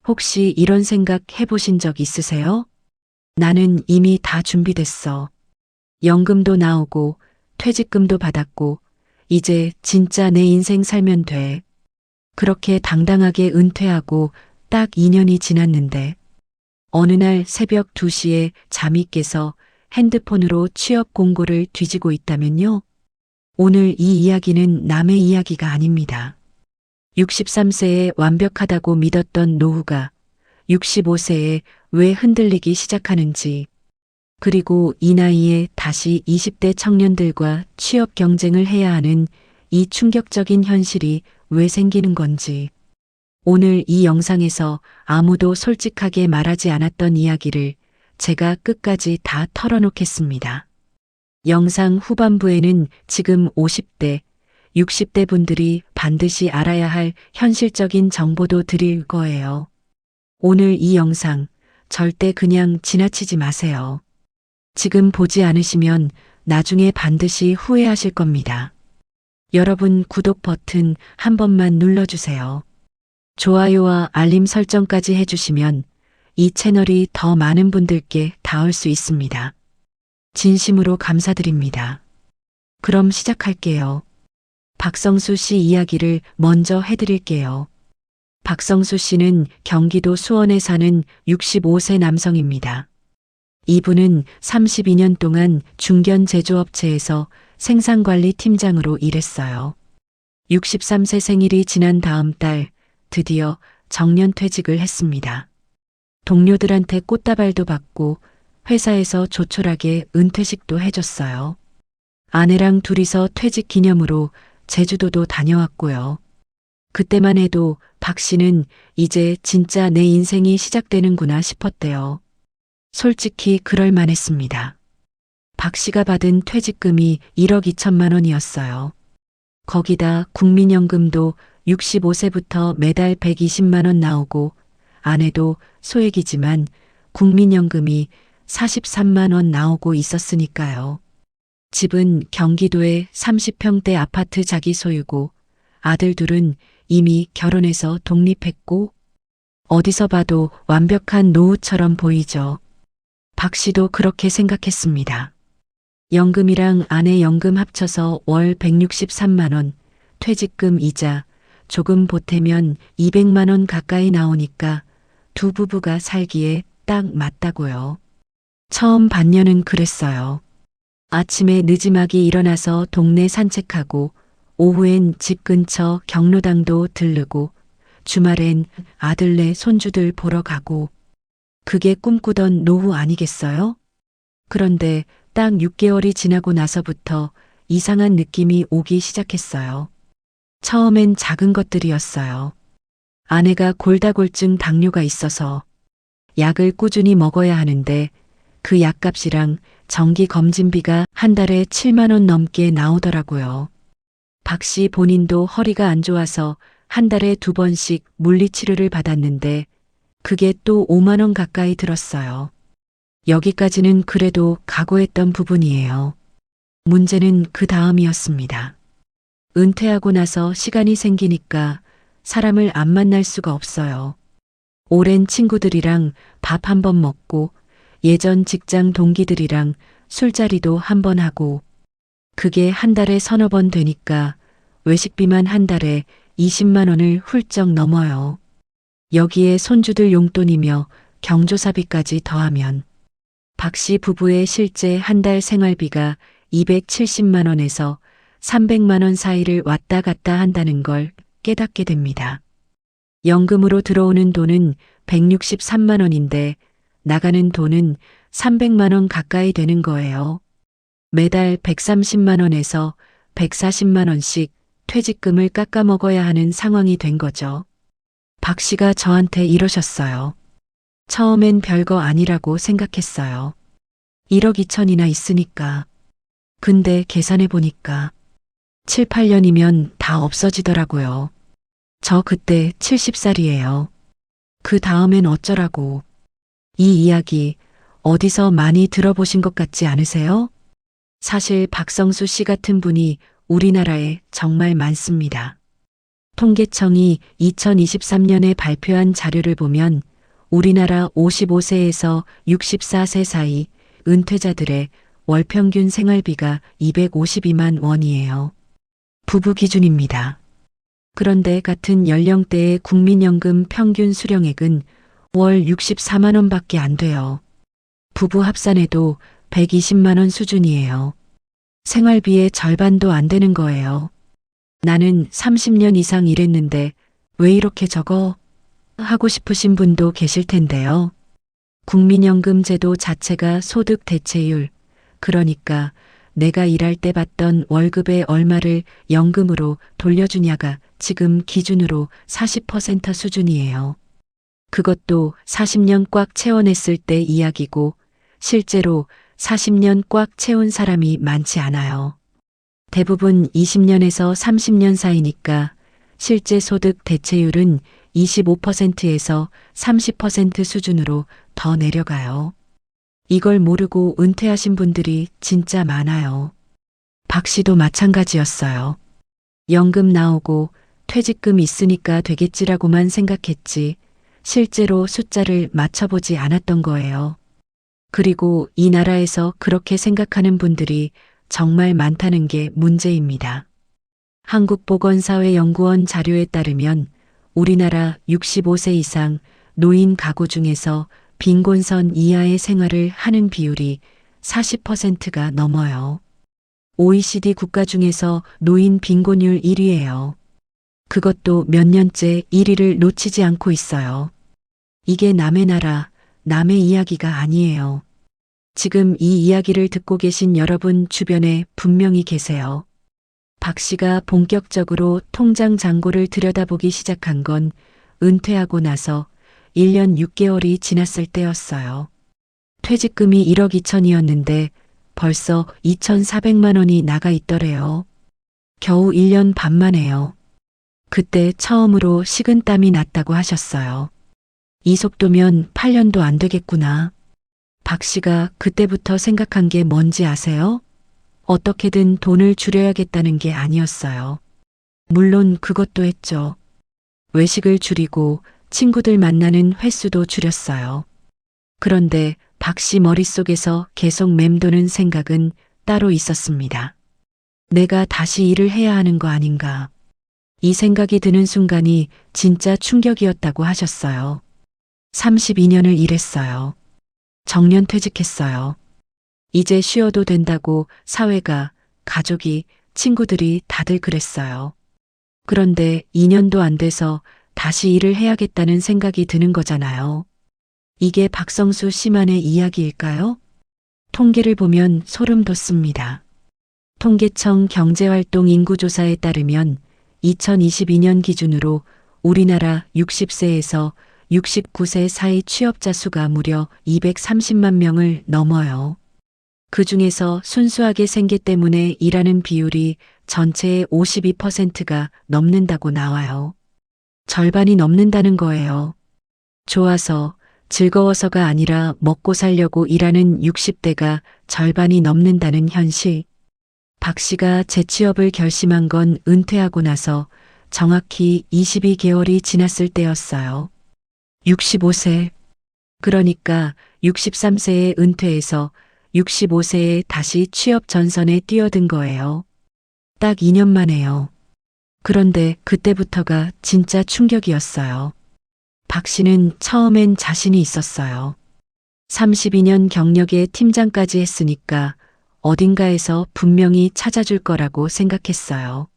혹시 이런 생각 해보신 적 있으세요? 나는 이미 다 준비됐어. 연금도 나오고, 퇴직금도 받았고, 이제 진짜 내 인생 살면 돼. 그렇게 당당하게 은퇴하고 딱 2년이 지났는데, 어느 날 새벽 2시에 잠이 깨서 핸드폰으로 취업 공고를 뒤지고 있다면요. 오늘 이 이야기는 남의 이야기가 아닙니다. 63세에 완벽하다고 믿었던 노후가 65세에 왜 흔들리기 시작하는지, 그리고 이 나이에 다시 20대 청년들과 취업 경쟁을 해야 하는 이 충격적인 현실이 왜 생기는 건지, 오늘 이 영상에서 아무도 솔직하게 말하지 않았던 이야기를 제가 끝까지 다 털어놓겠습니다. 영상 후반부에는 지금 50대, 60대 분들이 반드시 알아야 할 현실적인 정보도 드릴 거예요. 오늘 이 영상 절대 그냥 지나치지 마세요. 지금 보지 않으시면 나중에 반드시 후회하실 겁니다. 여러분 구독 버튼 한 번만 눌러주세요. 좋아요와 알림 설정까지 해주시면 이 채널이 더 많은 분들께 닿을 수 있습니다. 진심으로 감사드립니다. 그럼 시작할게요. 박성수 씨 이야기를 먼저 해드릴게요. 박성수 씨는 경기도 수원에 사는 65세 남성입니다. 이분은 32년 동안 중견 제조업체에서 생산관리 팀장으로 일했어요. 63세 생일이 지난 다음 달 드디어 정년퇴직을 했습니다. 동료들한테 꽃다발도 받고 회사에서 조촐하게 은퇴식도 해줬어요. 아내랑 둘이서 퇴직 기념으로 제주도도 다녀왔고요. 그때만 해도 박 씨는 이제 진짜 내 인생이 시작되는구나 싶었대요. 솔직히 그럴 만했습니다. 박 씨가 받은 퇴직금이 1억 2천만 원이었어요. 거기다 국민연금도 65세부터 매달 120만 원 나오고, 아내도 소액이지만 국민연금이 43만 원 나오고 있었으니까요. 집은 경기도의 30평대 아파트 자기 소유고, 아들 둘은 이미 결혼해서 독립했고, 어디서 봐도 완벽한 노후처럼 보이죠. 박 씨도 그렇게 생각했습니다. 연금이랑 아내 연금 합쳐서 월 163만 원, 퇴직금 이자, 조금 보태면 200만 원 가까이 나오니까 두 부부가 살기에 딱 맞다고요. 처음 반년은 그랬어요. 아침에 느지막이 일어나서 동네 산책하고, 오후엔 집 근처 경로당도 들르고, 주말엔 아들네 손주들 보러 가고. 그게 꿈꾸던 노후 아니겠어요? 그런데 딱 6개월이 지나고 나서부터 이상한 느낌이 오기 시작했어요. 처음엔 작은 것들이었어요. 아내가 골다공증 당뇨가 있어서 약을 꾸준히 먹어야 하는데 그 약값이랑 정기검진비가 한 달에 7만 원 넘게 나오더라고요. 박 씨 본인도 허리가 안 좋아서 한 달에 2번씩 물리치료를 받았는데 그게 또 5만 원 가까이 들었어요. 여기까지는 그래도 각오했던 부분이에요. 문제는 그 다음이었습니다. 은퇴하고 나서 시간이 생기니까 사람을 안 만날 수가 없어요. 오랜 친구들이랑 밥 한 번 먹고, 예전 직장 동기들이랑 술자리도 한 번 하고, 그게 한 달에 서너 번 되니까 외식비만 한 달에 20만 원을 훌쩍 넘어요. 여기에 손주들 용돈이며 경조사비까지 더하면 박 씨 부부의 실제 한 달 생활비가 270만 원에서 300만 원 사이를 왔다 갔다 한다는 걸 깨닫게 됩니다. 연금으로 들어오는 돈은 163만 원인데 나가는 돈은 300만 원 가까이 되는 거예요. 매달 130만 원에서 140만 원씩 퇴직금을 깎아 먹어야 하는 상황이 된 거죠. 박 씨가 저한테 이러셨어요. 처음엔 별거 아니라고 생각했어요. 1억 2천이나 있으니까. 근데 계산해 보니까 7, 8년이면 다 없어지더라고요. 저 그때 70살이에요. 그 다음엔 어쩌라고. 이 이야기 어디서 많이 들어보신 것 같지 않으세요? 사실 박성수 씨 같은 분이 우리나라에 정말 많습니다. 통계청이 2023년에 발표한 자료를 보면 우리나라 55세에서 64세 사이 은퇴자들의 월 평균 생활비가 252만 원이에요. 부부 기준입니다. 그런데 같은 연령대의 국민연금 평균 수령액은 월 64만 원밖에 안 돼요. 부부 합산해도 120만 원 수준이에요. 생활비의 절반도 안 되는 거예요. 나는 30년 이상 일했는데 왜 이렇게 적어? 하고 싶으신 분도 계실 텐데요. 국민연금 제도 자체가 소득 대체율, 그러니까 내가 일할 때 받던 월급의 얼마를 연금으로 돌려주냐가 지금 기준으로 40% 수준이에요. 그것도 40년 꽉 채워냈을 때 이야기고 실제로 40년 꽉 채운 사람이 많지 않아요. 대부분 20년에서 30년 사이니까 실제 소득 대체율은 25%에서 30% 수준으로 더 내려가요. 이걸 모르고 은퇴하신 분들이 진짜 많아요. 박 씨도 마찬가지였어요. 연금 나오고 퇴직금 있으니까 되겠지라고만 생각했지 실제로 숫자를 맞춰보지 않았던 거예요. 그리고 이 나라에서 그렇게 생각하는 분들이 정말 많다는 게 문제입니다. 한국보건사회연구원 자료에 따르면 우리나라 65세 이상 노인 가구 중에서 빈곤선 이하의 생활을 하는 비율이 40%가 넘어요. OECD 국가 중에서 노인 빈곤율 1위예요. 그것도 몇 년째 1위를 놓치지 않고 있어요. 이게 남의 나라, 남의 이야기가 아니에요. 지금 이 이야기를 듣고 계신 여러분 주변에 분명히 계세요. 박 씨가 본격적으로 통장 잔고를 들여다보기 시작한 건 은퇴하고 나서 1년 6개월이 지났을 때였어요. 퇴직금이 1억 2천이었는데 벌써 2,400만 원이 나가 있더래요. 겨우 1년 반 만에요. 그때 처음으로 식은땀이 났다고 하셨어요. 이 속도면 8년도 안 되겠구나. 박 씨가 그때부터 생각한 게 뭔지 아세요? 어떻게든 돈을 줄여야겠다는 게 아니었어요. 물론 그것도 했죠. 외식을 줄이고 친구들 만나는 횟수도 줄였어요. 그런데 박 씨 머릿속에서 계속 맴도는 생각은 따로 있었습니다. 내가 다시 일을 해야 하는 거 아닌가. 이 생각이 드는 순간이 진짜 충격이었다고 하셨어요. 32년을 일했어요. 정년 퇴직했어요. 이제 쉬어도 된다고 사회가, 가족이, 친구들이 다들 그랬어요. 그런데 2년도 안 돼서 다시 일을 해야겠다는 생각이 드는 거잖아요. 이게 박성수 씨만의 이야기일까요? 통계를 보면 소름 돋습니다. 통계청 경제활동 인구조사에 따르면 2022년 기준으로 우리나라 60세에서 69세 사이 취업자 수가 무려 230만 명을 넘어요. 그 중에서 순수하게 생계 때문에 일하는 비율이 전체의 52%가 넘는다고 나와요. 절반이 넘는다는 거예요. 좋아서, 즐거워서가 아니라 먹고 살려고 일하는 60대가 절반이 넘는다는 현실. 박 씨가 재취업을 결심한 건 은퇴하고 나서 정확히 22개월이 지났을 때였어요. 65세. 그러니까 63세에 은퇴해서 65세에 다시 취업 전선에 뛰어든 거예요. 딱 2년 만에요. 그런데 그때부터가 진짜 충격이었어요. 박 씨는 처음엔 자신이 있었어요. 32년 경력에 팀장까지 했으니까 어딘가에서 분명히 찾아줄 거라고 생각했어요.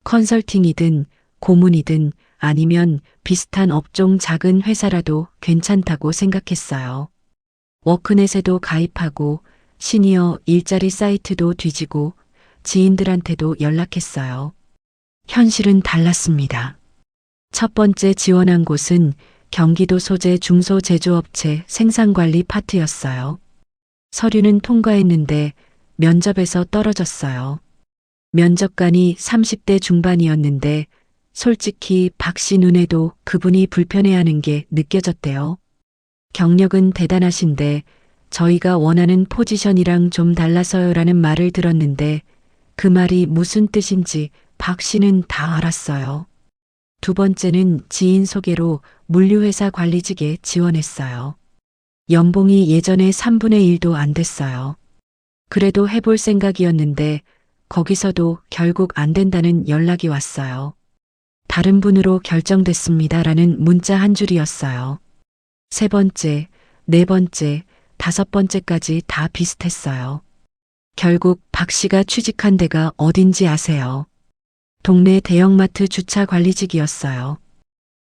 컨설팅이든 고문이든 아니면 비슷한 업종 작은 회사라도 괜찮다고 생각했어요. 워크넷에도 가입하고 시니어 일자리 사이트도 뒤지고 지인들한테도 연락했어요. 현실은 달랐습니다. 첫 번째 지원한 곳은 경기도 소재 중소제조업체 생산관리 파트였어요. 서류는 통과했는데 면접에서 떨어졌어요. 면접관이 30대 중반이었는데 솔직히 박 씨 눈에도 그분이 불편해하는 게 느껴졌대요. 경력은 대단하신데 저희가 원하는 포지션이랑 좀 달라서요라는 말을 들었는데 그 말이 무슨 뜻인지 박 씨는 다 알았어요. 두 번째는 지인 소개로 물류회사 관리직에 지원했어요. 연봉이 예전에 3분의 1도 안 됐어요. 그래도 해볼 생각이었는데 거기서도 결국 안 된다는 연락이 왔어요. 다른 분으로 결정됐습니다라는 문자 한 줄이었어요. 세 번째, 네 번째, 다섯 번째까지 다 비슷했어요. 결국 박 씨가 취직한 데가 어딘지 아세요? 동네 대형마트 주차 관리직이었어요.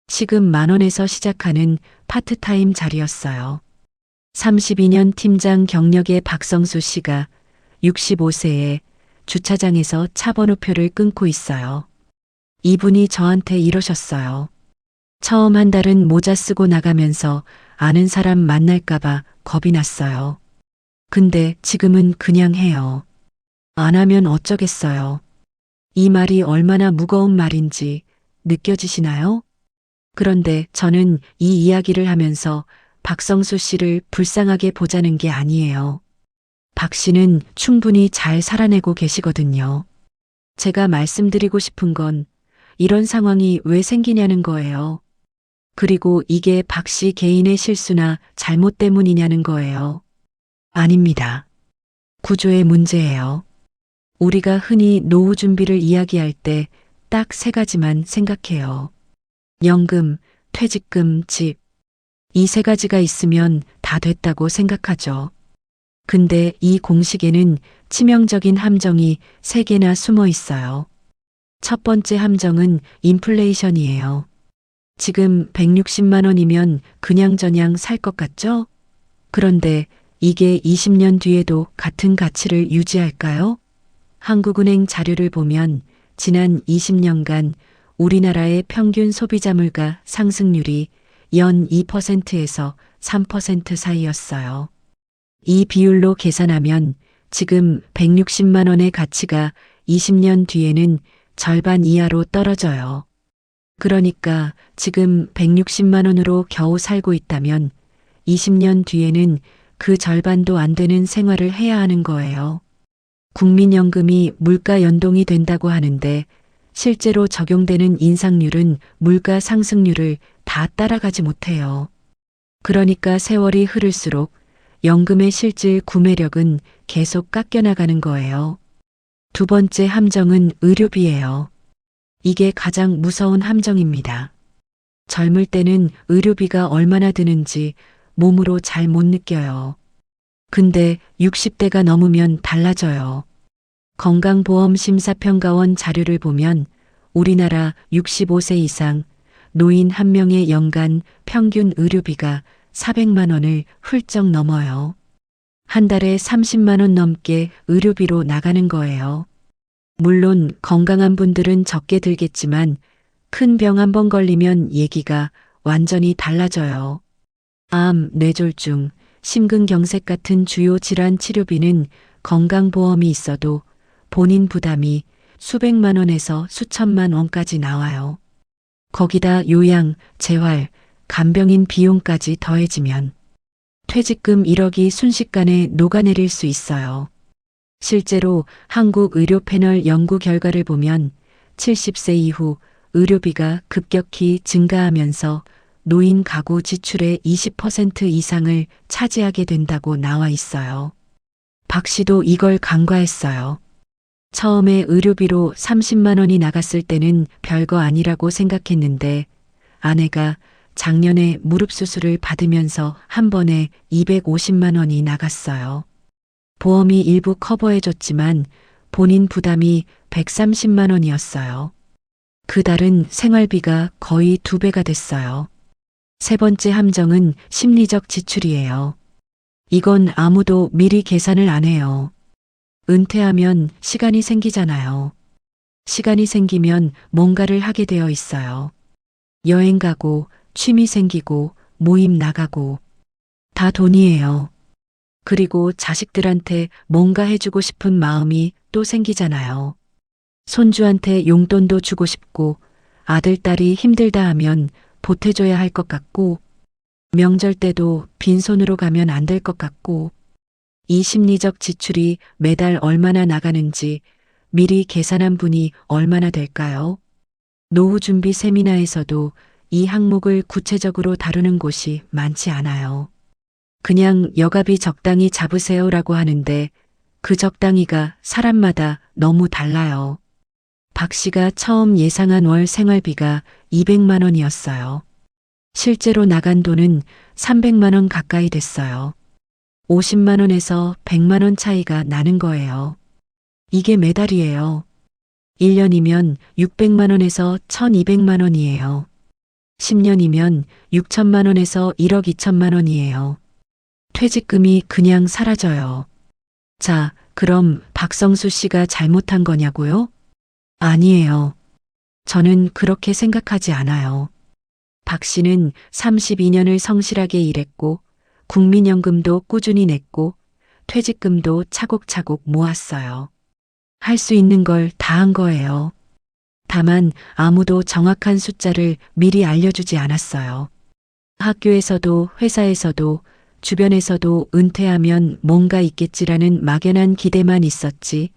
시급 10,000원에서 시작하는 파트타임 자리였어요. 32년 팀장 경력의 박성수 씨가 65세에 주차장에서 차 번호표를 끊고 있어요. 이분이 저한테 이러셨어요. 처음 한 달은 모자 쓰고 나가면서 아는 사람 만날까봐 겁이 났어요. 근데 지금은 그냥 해요. 안 하면 어쩌겠어요. 이 말이 얼마나 무거운 말인지 느껴지시나요? 그런데 저는 이 이야기를 하면서 박성수 씨를 불쌍하게 보자는 게 아니에요. 박 씨는 충분히 잘 살아내고 계시거든요. 제가 말씀드리고 싶은 건 이런 상황이 왜 생기냐는 거예요. 그리고 이게 박 씨 개인의 실수나 잘못 때문이냐는 거예요. 아닙니다. 구조의 문제예요. 우리가 흔히 노후 준비를 이야기할 때 딱 세 가지만 생각해요. 연금, 퇴직금, 집. 이 세 가지가 있으면 다 됐다고 생각하죠. 근데 이 공식에는 치명적인 함정이 세 개나 숨어 있어요. 첫 번째 함정은 인플레이션이에요. 지금 160만 원이면 그냥저냥 살 것 같죠? 그런데 이게 20년 뒤에도 같은 가치를 유지할까요? 한국은행 자료를 보면 지난 20년간 우리나라의 평균 소비자 물가 상승률이 연 2%에서 3% 사이였어요. 이 비율로 계산하면 지금 160만 원의 가치가 20년 뒤에는 절반 이하로 떨어져요. 그러니까 지금 160만 원으로 겨우 살고 있다면 20년 뒤에는 그 절반도 안 되는 생활을 해야 하는 거예요. 국민연금이 물가 연동이 된다고 하는데 실제로 적용되는 인상률은 물가 상승률을 다 따라가지 못해요. 그러니까 세월이 흐를수록 연금의 실질 구매력은 계속 깎여나가는 거예요. 두 번째 함정은 의료비예요. 이게 가장 무서운 함정입니다. 젊을 때는 의료비가 얼마나 드는지 몸으로 잘 못 느껴요. 근데 60대가 넘으면 달라져요. 건강보험심사평가원 자료를 보면 우리나라 65세 이상 노인 한 명의 연간 평균 의료비가 400만 원을 훌쩍 넘어요. 한 달에 30만 원 넘게 의료비로 나가는 거예요. 물론 건강한 분들은 적게 들겠지만 큰 병 한 번 걸리면 얘기가 완전히 달라져요. 암, 뇌졸중, 심근경색 같은 주요 질환 치료비는 건강보험이 있어도 본인 부담이 수백만 원에서 수천만 원까지 나와요. 거기다 요양, 재활, 간병인 비용까지 더해지면 퇴직금 1억이 순식간에 녹아내릴 수 있어요. 실제로 한국의료패널 연구 결과를 보면 70세 이후 의료비가 급격히 증가하면서 노인 가구 지출의 20% 이상을 차지하게 된다고 나와 있어요. 박 씨도 이걸 간과했어요. 처음에 의료비로 30만 원이 나갔을 때는 별거 아니라고 생각했는데 아내가 작년에 무릎 수술을 받으면서 한 번에 250만 원이 나갔어요. 보험이 일부 커버해줬지만 본인 부담이 130만 원이었어요. 그 달은 생활비가 거의 2배가 됐어요. 세 번째 함정은 심리적 지출이에요. 이건 아무도 미리 계산을 안 해요. 은퇴하면 시간이 생기잖아요. 시간이 생기면 뭔가를 하게 되어 있어요. 여행 가고, 취미 생기고, 모임 나가고. 다 돈이에요. 그리고 자식들한테 뭔가 해주고 싶은 마음이 또 생기잖아요. 손주한테 용돈도 주고 싶고, 아들, 딸이 힘들다 하면 보태줘야 할 것 같고, 명절 때도 빈손으로 가면 안 될 것 같고, 이 심리적 지출이 매달 얼마나 나가는지 미리 계산한 분이 얼마나 될까요? 노후 준비 세미나에서도 이 항목을 구체적으로 다루는 곳이 많지 않아요. 그냥 여가비 적당히 잡으세요라고 하는데 그 적당히가 사람마다 너무 달라요. 박 씨가 처음 예상한 월 생활비가 200만 원이었어요. 실제로 나간 돈은 300만 원 가까이 됐어요. 50만 원에서 100만 원 차이가 나는 거예요. 이게 매달이에요. 1년이면 600만 원에서 1200만 원이에요. 10년이면 6천만 원에서 1억 2천만 원이에요. 퇴직금이 그냥 사라져요. 자, 그럼 박성수 씨가 잘못한 거냐고요? 아니에요. 저는 그렇게 생각하지 않아요. 박 씨는 32년을 성실하게 일했고, 국민연금도 꾸준히 냈고, 퇴직금도 차곡차곡 모았어요. 할 수 있는 걸 다 한 거예요. 다만 아무도 정확한 숫자를 미리 알려주지 않았어요. 학교에서도 회사에서도 주변에서도 은퇴하면 뭔가 있겠지라는 막연한 기대만 있었지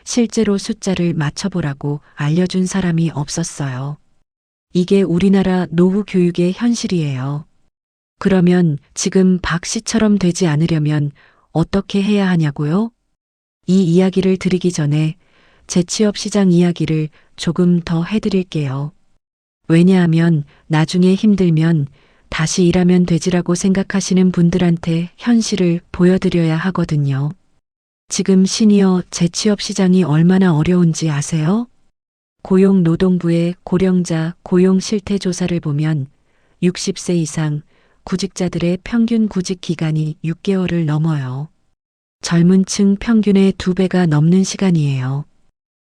실제로 숫자를 맞춰보라고 알려준 사람이 없었어요. 이게 우리나라 노후 교육의 현실이에요. 그러면 지금 박 씨처럼 되지 않으려면 어떻게 해야 하냐고요? 이 이야기를 드리기 전에 재취업 시장 이야기를 조금 더 해드릴게요. 왜냐하면 나중에 힘들면 다시 일하면 되지라고 생각하시는 분들한테 현실을 보여드려야 하거든요. 지금 시니어 재취업 시장이 얼마나 어려운지 아세요? 고용노동부의 고령자 고용 실태 조사를 보면 60세 이상 구직자들의 평균 구직 기간이 6개월을 넘어요. 젊은 층 평균의 2배가 넘는 시간이에요.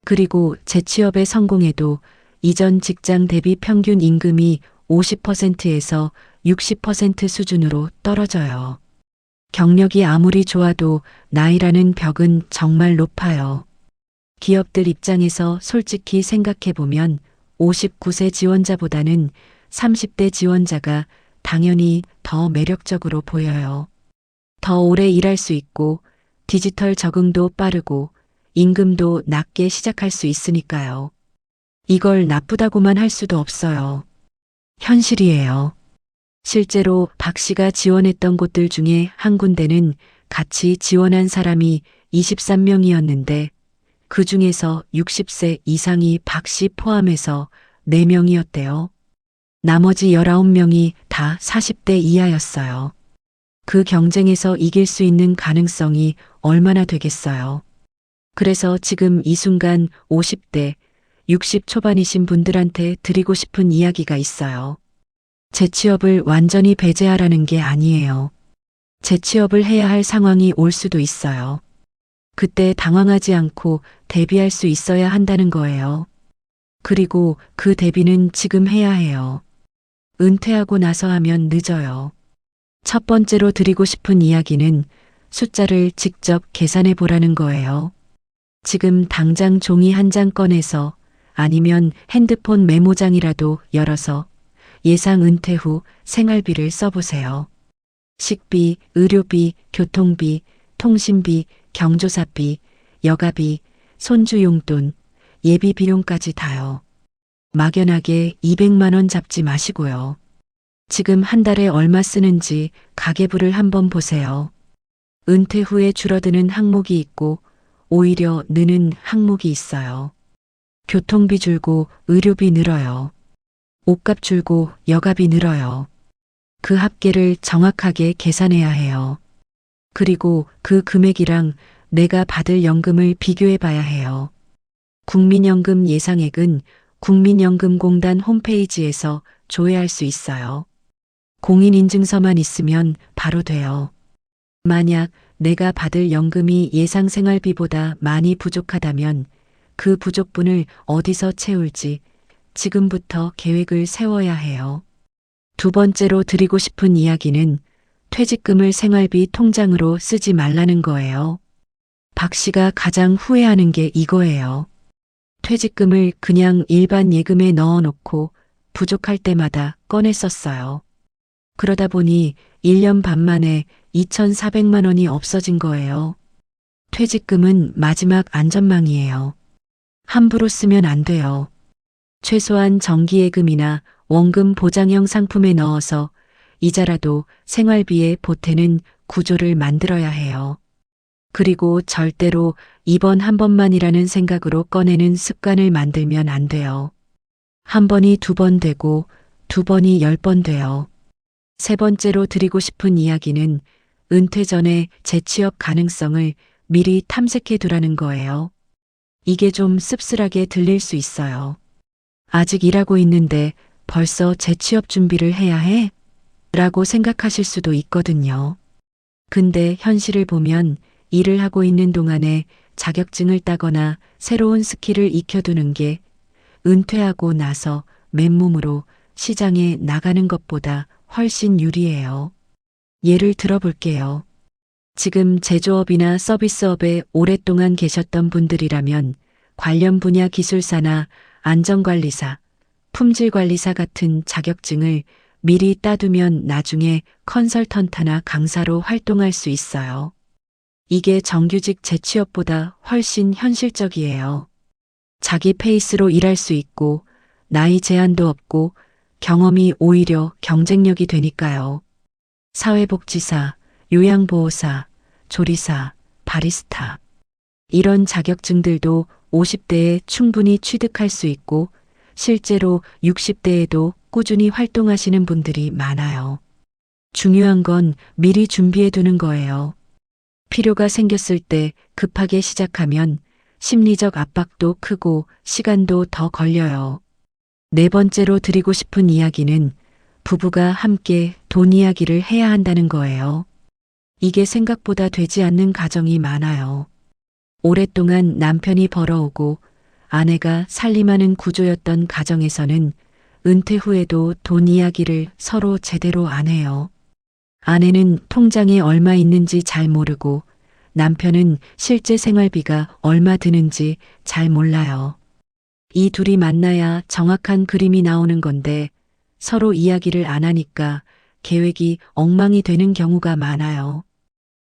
그리고 재취업에 성공해도 이전 직장 대비 평균 임금이 50%에서 60% 수준으로 떨어져요. 경력이 아무리 좋아도 나이라는 벽은 정말 높아요. 기업들 입장에서 솔직히 생각해보면 59세 지원자보다는 30대 지원자가 당연히 더 매력적으로 보여요. 더 오래 일할 수 있고 디지털 적응도 빠르고 임금도 낮게 시작할 수 있으니까요. 이걸 나쁘다고만 할 수도 없어요. 현실이에요. 실제로 박 씨가 지원했던 곳들 중에 한 군데는 같이 지원한 사람이 23명이었는데 그 중에서 60세 이상이 박 씨 포함해서 4명이었대요. 나머지 19명이 다 40대 이하였어요. 그 경쟁에서 이길 수 있는 가능성이 얼마나 되겠어요. 그래서 지금 이 순간 50대, 60 초반이신 분들한테 드리고 싶은 이야기가 있어요. 재취업을 완전히 배제하라는 게 아니에요. 재취업을 해야 할 상황이 올 수도 있어요. 그때 당황하지 않고 대비할 수 있어야 한다는 거예요. 그리고 그 대비는 지금 해야 해요. 은퇴하고 나서 하면 늦어요. 첫 번째로 드리고 싶은 이야기는 숫자를 직접 계산해 보라는 거예요. 지금 당장 종이 한 장 꺼내서 아니면 핸드폰 메모장이라도 열어서 예상 은퇴 후 생활비를 써보세요. 식비, 의료비, 교통비, 통신비, 경조사비, 여가비, 손주 용돈, 예비 비용까지 다요. 막연하게 200만 원 잡지 마시고요. 지금 한 달에 얼마 쓰는지 가계부를 한번 보세요. 은퇴 후에 줄어드는 항목이 있고 오히려 느는 항목이 있어요. 교통비 줄고 의료비 늘어요. 옷값 줄고 여가비 늘어요. 그 합계를 정확하게 계산해야 해요. 그리고 그 금액이랑 내가 받을 연금을 비교해 봐야 해요. 국민연금 예상액은 국민연금공단 홈페이지에서 조회할 수 있어요. 공인인증서만 있으면 바로 돼요. 만약 내가 받을 연금이 예상 생활비보다 많이 부족하다면 그 부족분을 어디서 채울지 지금부터 계획을 세워야 해요. 두 번째로 드리고 싶은 이야기는 퇴직금을 생활비 통장으로 쓰지 말라는 거예요. 박 씨가 가장 후회하는 게 이거예요. 퇴직금을 그냥 일반 예금에 넣어놓고 부족할 때마다 꺼내 썼어요. 그러다 보니 1년 반 만에 2,400만 원이 없어진 거예요. 퇴직금은 마지막 안전망이에요. 함부로 쓰면 안 돼요. 최소한 정기예금이나 원금 보장형 상품에 넣어서 이자라도 생활비에 보태는 구조를 만들어야 해요. 그리고 절대로 이번 한 번만이라는 생각으로 꺼내는 습관을 만들면 안 돼요. 한 번이 두 번 되고 두 번이 10번 돼요. 세 번째로 드리고 싶은 이야기는 은퇴 전에 재취업 가능성을 미리 탐색해 두라는 거예요. 이게 좀 씁쓸하게 들릴 수 있어요. 아직 일하고 있는데 벌써 재취업 준비를 해야 해? 라고 생각하실 수도 있거든요. 근데 현실을 보면 일을 하고 있는 동안에 자격증을 따거나 새로운 스킬을 익혀두는 게 은퇴하고 나서 맨몸으로 시장에 나가는 것보다 훨씬 유리해요. 예를 들어 볼게요. 지금 제조업이나 서비스업에 오랫동안 계셨던 분들이라면 관련 분야 기술사나 안전관리사, 품질관리사 같은 자격증을 미리 따두면 나중에 컨설턴트나 강사로 활동할 수 있어요. 이게 정규직 재취업보다 훨씬 현실적이에요. 자기 페이스로 일할 수 있고 나이 제한도 없고 경험이 오히려 경쟁력이 되니까요. 사회복지사, 요양보호사, 조리사, 바리스타. 이런 자격증들도 50대에 충분히 취득할 수 있고 실제로 60대에도 꾸준히 활동하시는 분들이 많아요. 중요한 건 미리 준비해 두는 거예요. 필요가 생겼을 때 급하게 시작하면 심리적 압박도 크고 시간도 더 걸려요. 네 번째로 드리고 싶은 이야기는 부부가 함께 돈 이야기를 해야 한다는 거예요. 이게 생각보다 되지 않는 가정이 많아요. 오랫동안 남편이 벌어오고 아내가 살림하는 구조였던 가정에서는 은퇴 후에도 돈 이야기를 서로 제대로 안 해요. 아내는 통장에 얼마 있는지 잘 모르고 남편은 실제 생활비가 얼마 드는지 잘 몰라요. 이 둘이 만나야 정확한 그림이 나오는 건데 서로 이야기를 안 하니까 계획이 엉망이 되는 경우가 많아요.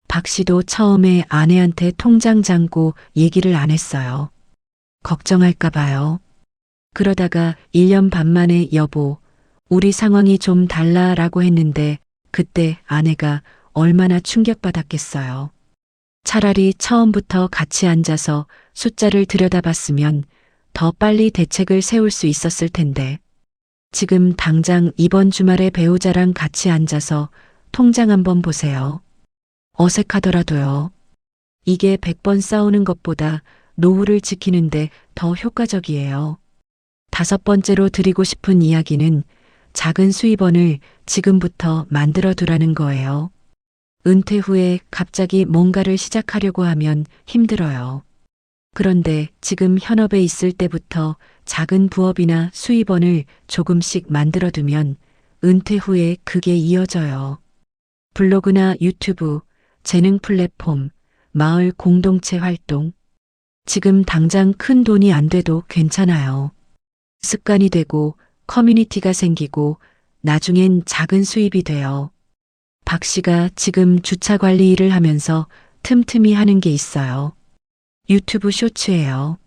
박 씨도 처음에 아내한테 통장 잔고 얘기를 안 했어요. 걱정할까 봐요. 그러다가 1년 반 만에 여보, 우리 상황이 좀 달라라고 했는데 그때 아내가 얼마나 충격받았겠어요. 차라리 처음부터 같이 앉아서 숫자를 들여다봤으면 더 빨리 대책을 세울 수 있었을 텐데. 지금 당장 이번 주말에 배우자랑 같이 앉아서 통장 한번 보세요. 어색하더라도요. 이게 100번 싸우는 것보다 노후를 지키는데 더 효과적이에요. 다섯 번째로 드리고 싶은 이야기는 작은 수입원을 지금부터 만들어 두라는 거예요. 은퇴 후에 갑자기 뭔가를 시작하려고 하면 힘들어요. 그런데 지금 현업에 있을 때부터 작은 부업이나 수입원을 조금씩 만들어 두면 은퇴 후에 그게 이어져요. 블로그나 유튜브, 재능 플랫폼, 마을 공동체 활동. 지금 당장 큰 돈이 안 돼도 괜찮아요. 습관이 되고 커뮤니티가 생기고 나중엔 작은 수입이 돼요. 박 씨가 지금 주차 관리 일을 하면서 틈틈이 하는 게 있어요. 유튜브 쇼츠예요.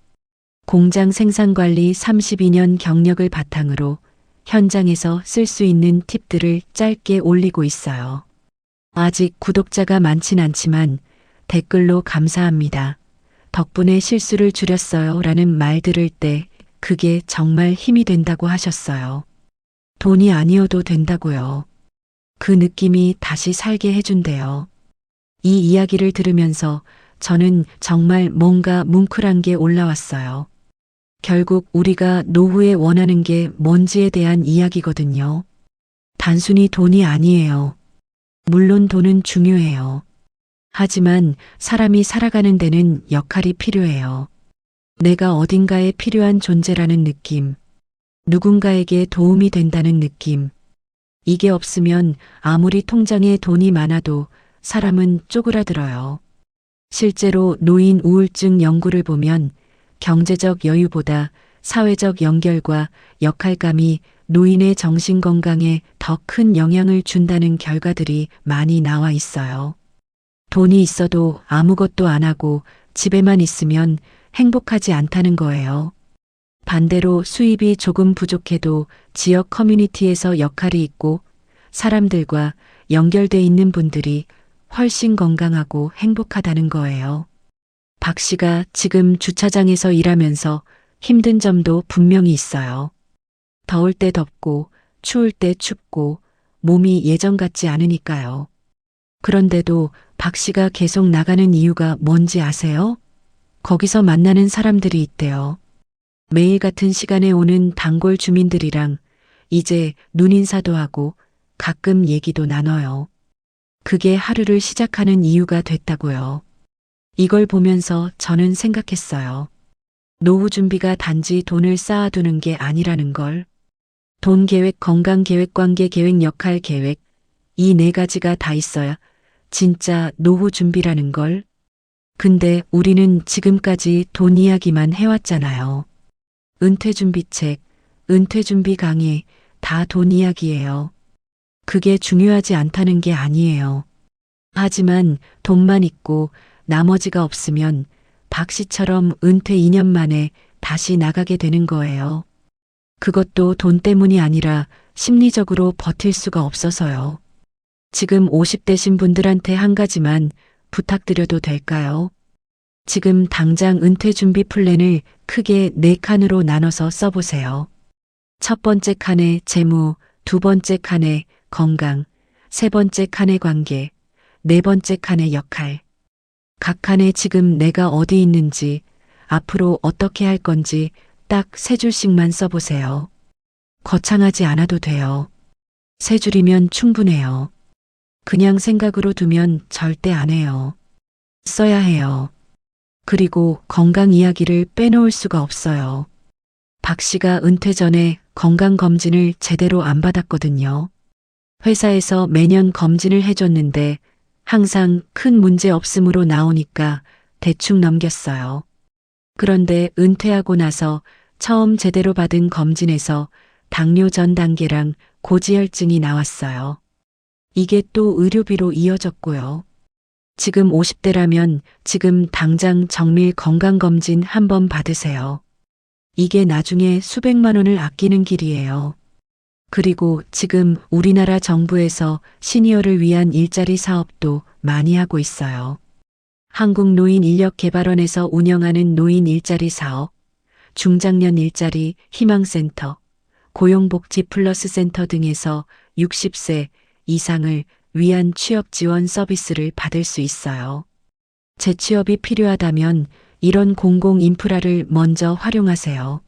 공장 생산 관리 32년 경력을 바탕으로 현장에서 쓸 수 있는 팁들을 짧게 올리고 있어요. 아직 구독자가 많진 않지만 댓글로 감사합니다. 덕분에 실수를 줄였어요 라는 말 들을 때 그게 정말 힘이 된다고 하셨어요. 돈이 아니어도 된다고요. 그 느낌이 다시 살게 해준대요. 이 이야기를 들으면서 저는 정말 뭔가 뭉클한 게 올라왔어요. 결국 우리가 노후에 원하는 게 뭔지에 대한 이야기거든요. 단순히 돈이 아니에요. 물론 돈은 중요해요. 하지만 사람이 살아가는 데는 역할이 필요해요. 내가 어딘가에 필요한 존재라는 느낌, 누군가에게 도움이 된다는 느낌. 이게 없으면 아무리 통장에 돈이 많아도 사람은 쪼그라들어요. 실제로 노인 우울증 연구를 보면 경제적 여유보다 사회적 연결과 역할감이 노인의 정신 건강에 더 큰 영향을 준다는 결과들이 많이 나와 있어요. 돈이 있어도 아무것도 안 하고 집에만 있으면 행복하지 않다는 거예요. 반대로 수입이 조금 부족해도 지역 커뮤니티에서 역할이 있고 사람들과 연결돼 있는 분들이 훨씬 건강하고 행복하다는 거예요. 박 씨가 지금 주차장에서 일하면서 힘든 점도 분명히 있어요. 더울 때 덥고 추울 때 춥고 몸이 예전 같지 않으니까요. 그런데도 박 씨가 계속 나가는 이유가 뭔지 아세요? 거기서 만나는 사람들이 있대요. 매일 같은 시간에 오는 단골 주민들이랑 이제 눈인사도 하고 가끔 얘기도 나눠요. 그게 하루를 시작하는 이유가 됐다고요. 이걸 보면서 저는 생각했어요. 노후 준비가 단지 돈을 쌓아두는 게 아니라는 걸. 돈 계획, 건강 계획, 관계 계획, 역할 계획, 이 네 가지가 다 있어야 진짜 노후 준비라는 걸. 근데 우리는 지금까지 돈 이야기만 해왔잖아요. 은퇴 준비책, 은퇴 준비 강의, 다 돈 이야기예요. 그게 중요하지 않다는 게 아니에요. 하지만 돈만 있고 나머지가 없으면 박 씨처럼 은퇴 2년 만에 다시 나가게 되는 거예요. 그것도 돈 때문이 아니라 심리적으로 버틸 수가 없어서요. 지금 50대신 분들한테 한 가지만 부탁드려도 될까요? 지금 당장 은퇴 준비 플랜을 크게 4칸으로 나눠서 써보세요. 첫 번째 칸에 재무, 두 번째 칸에 건강, 세 번째 칸에 관계, 네 번째 칸에 역할. 각 칸에 지금 내가 어디 있는지, 앞으로 어떻게 할 건지 딱 3줄씩만 써보세요. 거창하지 않아도 돼요. 3줄이면 충분해요. 그냥 생각으로 두면 절대 안 해요. 써야 해요. 그리고 건강 이야기를 빼놓을 수가 없어요. 박 씨가 은퇴 전에 건강검진을 제대로 안 받았거든요. 회사에서 매년 검진을 해줬는데 항상 큰 문제 없음으로 나오니까 대충 넘겼어요. 그런데 은퇴하고 나서 처음 제대로 받은 검진에서 당뇨 전 단계랑 고지혈증이 나왔어요. 이게 또 의료비로 이어졌고요. 지금 50대라면 지금 당장 정밀 건강검진 한번 받으세요. 이게 나중에 수백만 원을 아끼는 길이에요. 그리고 지금 우리나라 정부에서 시니어를 위한 일자리 사업도 많이 하고 있어요. 한국노인인력개발원에서 운영하는 노인 일자리 사업, 중장년 일자리 희망센터, 고용복지 플러스 센터 등에서 60세 이상을 위한 취업 지원 서비스를 받을 수 있어요. 재취업이 필요하다면 이런 공공 인프라를 먼저 활용하세요.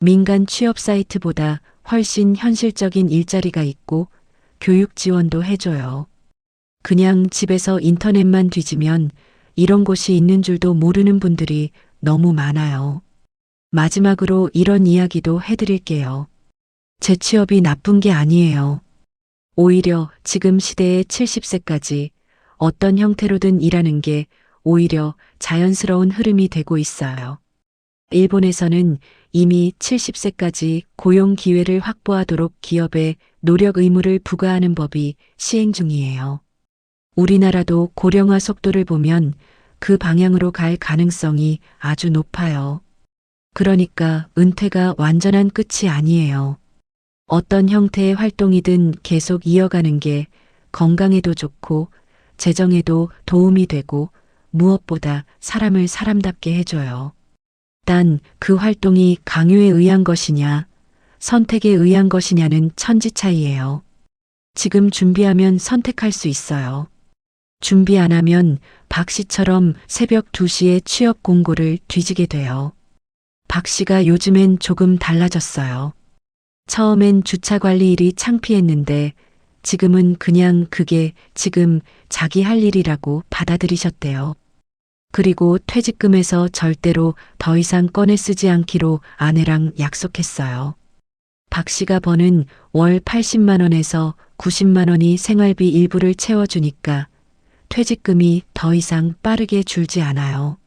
민간 취업 사이트보다 훨씬 현실적인 일자리가 있고 교육 지원도 해줘요. 그냥 집에서 인터넷만 뒤지면 이런 곳이 있는 줄도 모르는 분들이 너무 많아요. 마지막으로 이런 이야기도 해드릴게요. 재취업이 나쁜 게 아니에요. 오히려 지금 시대의 70세까지 어떤 형태로든 일하는 게 오히려 자연스러운 흐름이 되고 있어요. 일본에서는 이미 70세까지 고용 기회를 확보하도록 기업에 노력 의무를 부과하는 법이 시행 중이에요. 우리나라도 고령화 속도를 보면 그 방향으로 갈 가능성이 아주 높아요. 그러니까 은퇴가 완전한 끝이 아니에요. 어떤 형태의 활동이든 계속 이어가는 게 건강에도 좋고 재정에도 도움이 되고 무엇보다 사람을 사람답게 해줘요. 단 그 활동이 강요에 의한 것이냐, 선택에 의한 것이냐는 천지 차이예요. 지금 준비하면 선택할 수 있어요. 준비 안 하면 박 씨처럼 새벽 2시에 취업 공고를 뒤지게 돼요. 박 씨가 요즘엔 조금 달라졌어요. 처음엔 주차 관리 일이 창피했는데 지금은 그냥 그게 지금 자기 할 일이라고 받아들이셨대요. 그리고 퇴직금에서 절대로 더 이상 꺼내 쓰지 않기로 아내랑 약속했어요. 박 씨가 버는 월 80만 원에서 90만 원이 생활비 일부를 채워주니까 퇴직금이 더 이상 빠르게 줄지 않아요.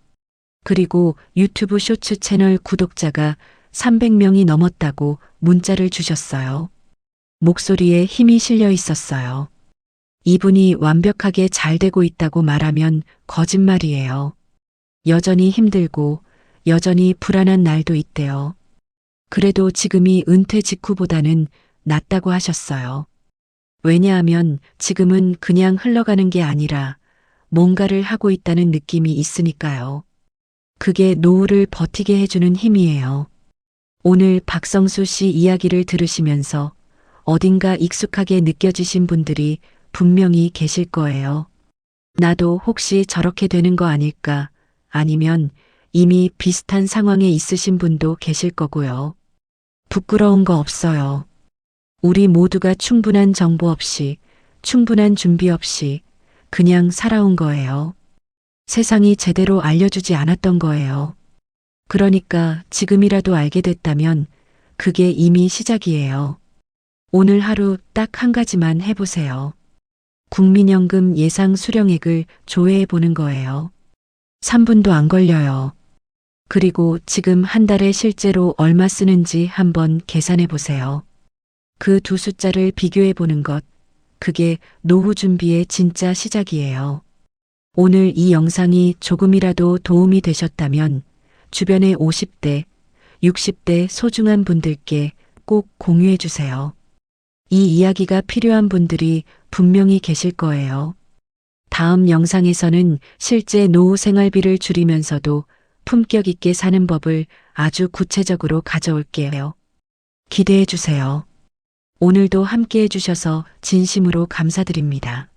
그리고 유튜브 쇼츠 채널 구독자가 300명이 넘었다고 문자를 주셨어요. 목소리에 힘이 실려 있었어요. 이분이 완벽하게 잘 되고 있다고 말하면 거짓말이에요. 여전히 힘들고 여전히 불안한 날도 있대요. 그래도 지금이 은퇴 직후보다는 낫다고 하셨어요. 왜냐하면 지금은 그냥 흘러가는 게 아니라 뭔가를 하고 있다는 느낌이 있으니까요. 그게 노후를 버티게 해주는 힘이에요. 오늘 박성수 씨 이야기를 들으시면서 어딘가 익숙하게 느껴지신 분들이 분명히 계실 거예요. 나도 혹시 저렇게 되는 거 아닐까? 아니면 이미 비슷한 상황에 있으신 분도 계실 거고요. 부끄러운 거 없어요. 우리 모두가 충분한 정보 없이, 충분한 준비 없이 그냥 살아온 거예요. 세상이 제대로 알려주지 않았던 거예요. 그러니까 지금이라도 알게 됐다면 그게 이미 시작이에요. 오늘 하루 딱 한 가지만 해보세요. 국민연금 예상 수령액을 조회해 보는 거예요. 3분도 안 걸려요. 그리고 지금 한 달에 실제로 얼마 쓰는지 한번 계산해 보세요. 그 두 숫자를 비교해 보는 것, 그게 노후 준비의 진짜 시작이에요. 오늘 이 영상이 조금이라도 도움이 되셨다면 주변의 50대, 60대 소중한 분들께 꼭 공유해 주세요. 이 이야기가 필요한 분들이 분명히 계실 거예요. 다음 영상에서는 실제 노후 생활비를 줄이면서도 품격 있게 사는 법을 아주 구체적으로 가져올게요. 기대해 주세요. 오늘도 함께 해주셔서 진심으로 감사드립니다.